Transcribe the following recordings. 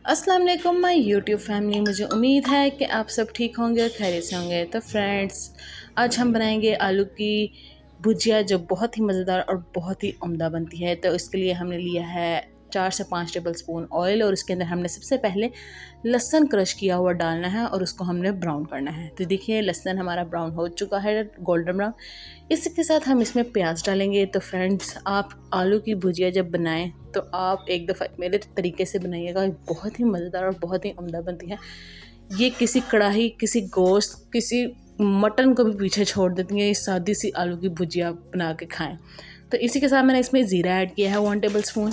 अस्सलाम वालेकुम my YouTube family. मुझे उम्मीद है कि आप सब ठीक होंगे और खैरियत से होंगे। तो फ्रेंड्स, आज हम बनाएंगे आलू की भुजिया जो बहुत ही मज़ेदार और बहुत ही उम्दा बनती है। तो इसके लिए हमने लिया है 4 से 5 टेबल स्पून ऑयल और उसके अंदर हमने सबसे पहले लहसुन क्रश किया हुआ डालना है और उसको हमने ब्राउन करना है। तो देखिए लहसुन हमारा ब्राउन हो चुका है, गोल्डन ब्राउन। इसी के साथ हम इसमें प्याज डालेंगे। तो फ्रेंड्स, आप आलू की भुजिया जब बनाएं तो आप एक दफ़ा मेरे तरीके से बनाइएगा, बहुत ही मज़ेदार और बहुत ही उम्दा बनती है। ये किसी कढ़ाई, किसी गोश्त, किसी मटन को भी पीछे छोड़ देती है। ये सादी सी आलू की भुजिया बना के खाएं। तो इसी के साथ मैंने इसमें ज़ीरा ऐड किया है 1 टेबल स्पून।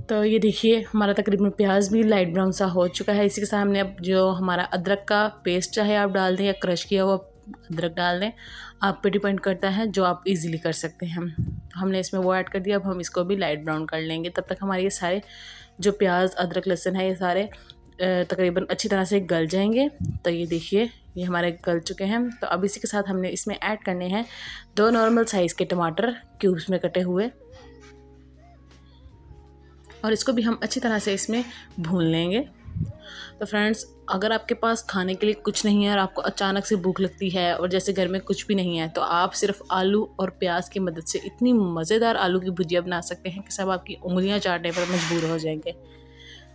तो ये देखिए हमारा तकरीबन प्याज भी लाइट ब्राउन सा हो चुका है। इसी के साथ हमने अब जो हमारा अदरक का पेस्ट चाहे आप डाल दें या क्रश किया हुआ अदरक डाल दें, आप पे डिपेंड करता है, जो आप इजीली कर सकते हैं। तो हमने इसमें वो ऐड कर दिया। अब हम इसको भी लाइट ब्राउन कर लेंगे। तब तक हमारे ये सारे जो प्याज अदरक लहसुन है ये सारे तकरीबन अच्छी तरह से गल जाएंगे। तो ये देखिए ये हमारे गल चुके हैं। तो अब इसी के साथ हमने इसमें ऐड करने हैं 2 नॉर्मल साइज़ के टमाटर क्यूब्स में कटे हुए, और इसको भी हम अच्छी तरह से इसमें भून लेंगे। तो फ्रेंड्स, अगर आपके पास खाने के लिए कुछ नहीं है और आपको अचानक से भूख लगती है और जैसे घर में कुछ भी नहीं है, तो आप सिर्फ आलू और प्याज की मदद से इतनी मज़ेदार आलू की भुजिया बना सकते हैं कि सब आपकी उंगलियां चाटने पर मजबूर हो जाएंगे।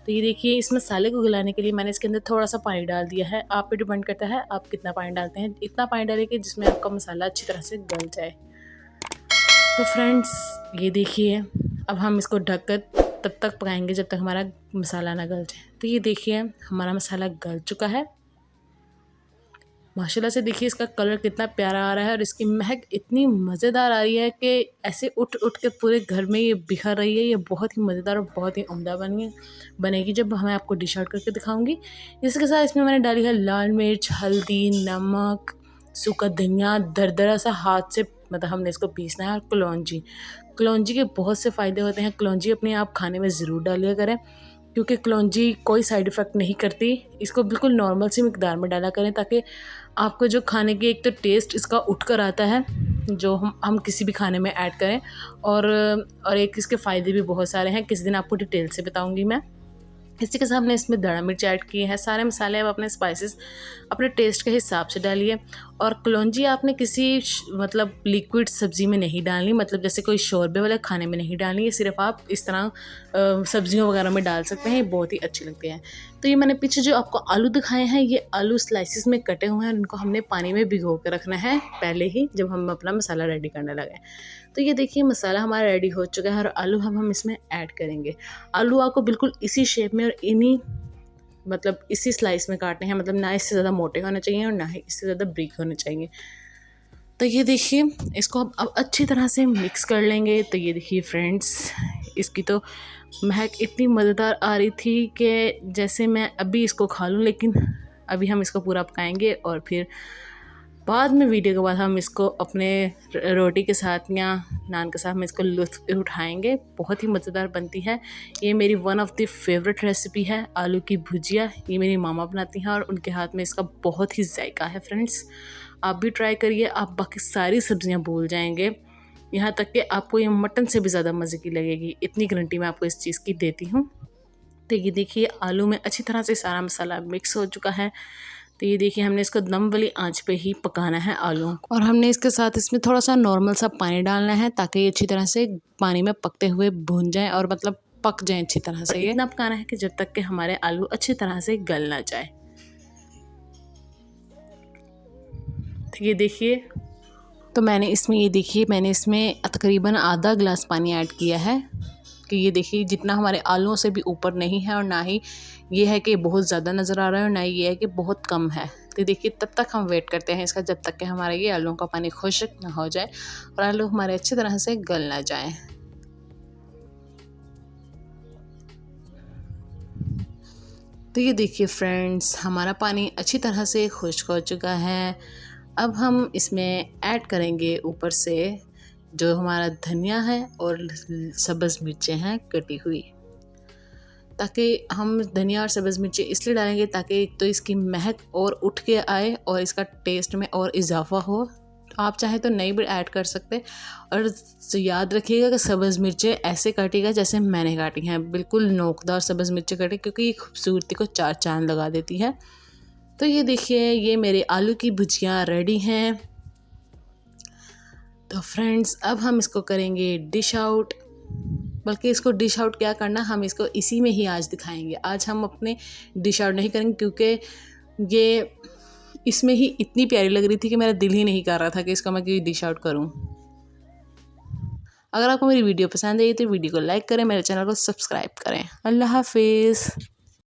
तो ये देखिए इस मसाले को गलाने के लिए मैंने इसके अंदर थोड़ा सा पानी डाल दिया है। आप पे डिपेंड करता है आप कितना पानी डालते हैं। इतना पानी डालें कि जिसमें आपका मसाला अच्छी तरह से गल जाए। तो फ्रेंड्स, ये देखिए अब हम इसको ढककर तब तक पकाएंगे जब तक हमारा मसाला ना गल जाए। तो ये देखिए हमारा मसाला गल चुका है माशाल्लाह से। देखिए इसका कलर कितना प्यारा आ रहा है और इसकी महक इतनी मज़ेदार आ रही है कि ऐसे उठ उठ के पूरे घर में ये बिखर रही है। ये बहुत ही मज़ेदार और बहुत ही उम्दा बनेगी जब मैं आपको डिश आउट करके दिखाऊंगी। इसके साथ इसमें मैंने डाली है लाल मिर्च, हल्दी, नमक, सूखा धनिया दरदरा सा हाथ से, मतलब हमने इसको पीसना है। और कलौंजी, कलौंजी के बहुत से फ़ायदे होते हैं। कलौंजी अपने आप खाने में ज़रूर डालिया करें क्योंकि कलौंजी कोई साइड इफ़ेक्ट नहीं करती। इसको बिल्कुल नॉर्मल सी मिकदार में डाला करें ताकि आपको जो खाने की एक तो टेस्ट इसका उठ कर आता है जो हम किसी भी खाने में ऐड करें, और एक इसके फ़ायदे भी बहुत सारे हैं। किस दिन आपको डिटेल से बताऊंगी मैं। इसी के साथ हमने इसमें दड़ा मिर्च ऐड किए हैं। सारे मसाले अब अपने स्पाइसेस अपने टेस्ट के हिसाब से डालिए। और कलौंजी आपने किसी मतलब लिक्विड सब्ज़ी में नहीं डालनी, मतलब जैसे कोई शोरबे वाले खाने में नहीं डालनी। ये सिर्फ आप इस तरह सब्जियों वगैरह में डाल सकते हैं, ये बहुत ही अच्छी लगती हैं। तो ये मैंने पीछे जो आपको आलू दिखाए हैं, ये आलू स्लाइसिस में कटे हुए हैं। इनको हमने पानी में भिगो के रखना है पहले ही, जब हम अपना मसाला रेडी करने लगे। तो ये देखिए मसाला हमारा रेडी हो चुका है और आलू हम इसमें ऐड करेंगे। आलू आपको बिल्कुल इसी शेप में और इन्हीं मतलब इसी स्लाइस में काटने हैं, मतलब ना इससे ज़्यादा मोटे होने चाहिए और ना ही इससे ज़्यादा ब्रीक होने चाहिए। तो ये देखिए इसको अब अच्छी तरह से मिक्स कर लेंगे। तो ये देखिए फ्रेंड्स, इसकी तो महक इतनी मज़ेदार आ रही थी कि जैसे मैं अभी इसको खा लूँ, लेकिन अभी हम इसको पूरा पकाएंगे और फिर बाद में वीडियो के बाद हम इसको अपने रोटी के साथ या नान के साथ हम इसको लुत्फ़ उठाएंगे। बहुत ही मज़ेदार बनती है। ये मेरी one of the favourite recipe है आलू की भुजिया। ये मेरी मामा बनाती हैं और उनके हाथ में इसका बहुत ही जायका है। फ्रेंड्स, आप भी ट्राई करिए, आप बाकी सारी सब्जियां भूल जाएंगे, यहाँ तक कि आपको ये मटन से भी ज़्यादा मज़े की लगेगी। इतनी गारंटी मैं आपको इस चीज़ की देती हूँ। तो ये देखिए आलू में अच्छी तरह से सारा मसाला मिक्स हो चुका है। तो ये देखिए हमने इसको दम वाली आंच पे ही पकाना है आलू को, और हमने इसके साथ इसमें थोड़ा सा नॉर्मल सा पानी डालना है ताकि ये अच्छी तरह से पानी में पकते हुए भून जाए और मतलब पक जाए अच्छी तरह से। ये इतना पकाना है कि जब तक कि हमारे आलू अच्छी तरह से गल ना जाए। तो ये देखिए, तो मैंने इसमें तकरीबन आधा गिलास पानी ऐड किया है कि ये देखिए जितना हमारे आलूओं से भी ऊपर नहीं है और ना ही ये है कि बहुत ज़्यादा नज़र आ रहा है और ना ही ये है कि बहुत कम है। तो देखिए तब तक हम वेट करते हैं इसका, जब तक कि हमारे ये आलूओं का पानी खुश्क ना हो जाए और आलू हमारे अच्छी तरह से गल ना जाए। तो ये देखिए फ्रेंड्स, हमारा पानी अच्छी तरह से खुश्क हो चुका है। अब हम इसमें ऐड करेंगे ऊपर से जो हमारा धनिया है और सब्ज़ मिर्चें हैं कटी हुई। ताकि हम धनिया और सब्ज़ मिर्चें इसलिए डालेंगे ताकि एक तो इसकी महक और उठ के आए और इसका टेस्ट में और इजाफ़ा हो, आप चाहे तो नहीं भी ऐड कर सकते। और याद रखिएगा कि सब्ज़ मिर्चें ऐसे काटिएगा जैसे मैंने काटी हैं, बिल्कुल नोकदार सब्ज़ मिर्चें काटें, क्योंकि ये खूबसूरती को चार चांद लगा देती है। तो ये देखिए, ये मेरे आलू की भुजिया रेडी हैं। तो फ्रेंड्स, अब हम इसको करेंगे डिश आउट। बल्कि इसको डिश आउट क्या करना, हम इसको इसी में ही आज दिखाएंगे। आज हम अपने डिश आउट नहीं करेंगे, क्योंकि ये इसमें ही इतनी प्यारी लग रही थी कि मेरा दिल ही नहीं कर रहा था कि इसका मैं कोई डिश आउट करूं। अगर आपको मेरी वीडियो पसंद आई तो वीडियो को लाइक करें, मेरे चैनल को सब्सक्राइब करें। अल्लाह हाफिज़।